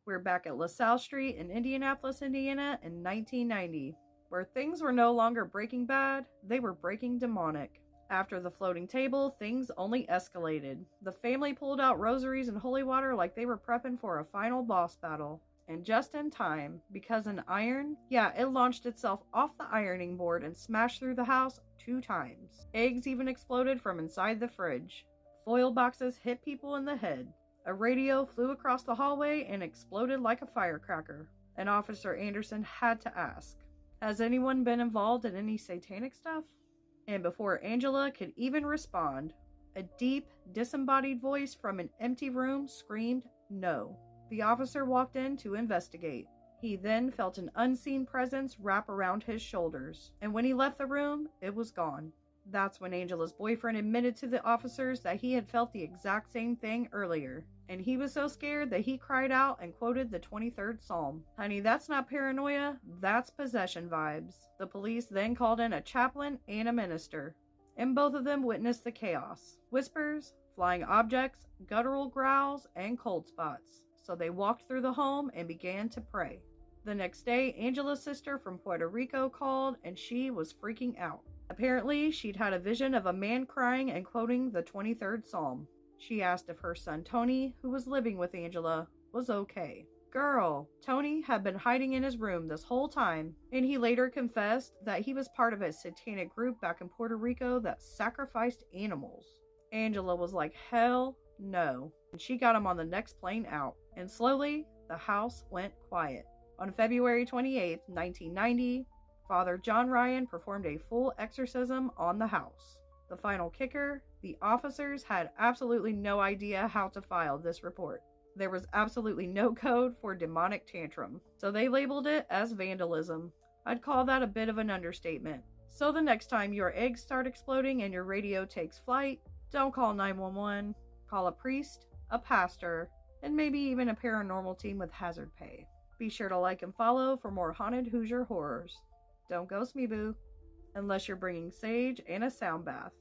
We're back at LaSalle Street in Indianapolis, Indiana in 1990, where things were no longer breaking bad, they were breaking demonic. After the floating table, things only escalated. The family pulled out rosaries and holy water like they were prepping for a final boss battle. And just in time, because an iron, it launched itself off the ironing board and smashed through the house 2 times. Eggs even exploded from inside the fridge. Foil boxes hit people in the head. A radio flew across the hallway and exploded like a firecracker. And Officer Anderson had to ask, has anyone been involved in any satanic stuff? And before Angela could even respond, a deep, disembodied voice from an empty room screamed, no. The officer walked in to investigate. He then felt an unseen presence wrap around his shoulders, and when he left the room, it was gone. That's when Angela's boyfriend admitted to the officers that he had felt the exact same thing earlier, and he was so scared that he cried out and quoted the 23rd Psalm. Honey, that's not paranoia, that's possession vibes. The police then called in a chaplain and a minister, and both of them witnessed the chaos. Whispers, flying objects, guttural growls, and cold spots. So they walked through the home and began to pray. The next day, Angela's sister from Puerto Rico called, and she was freaking out. Apparently, she'd had a vision of a man crying and quoting the 23rd Psalm. She asked if her son Tony, who was living with Angela, was okay. Girl, Tony had been hiding in his room this whole time, and he later confessed that he was part of a satanic group back in Puerto Rico that sacrificed animals. Angela was like, hell no, and she got him on the next plane out, and slowly, the house went quiet. On February 28, 1990, Father John Ryan performed a full exorcism on the house. The final kicker, the officers had absolutely no idea how to file this report. There was absolutely no code for demonic tantrum, so they labeled it as vandalism. I'd call that a bit of an understatement. So the next time your eggs start exploding and your radio takes flight, don't call 911, call a priest, a pastor, and maybe even a paranormal team with hazard pay. Be sure to like and follow for more haunted Hoosier horrors. Don't ghost me, boo, unless you're bringing sage and a sound bath.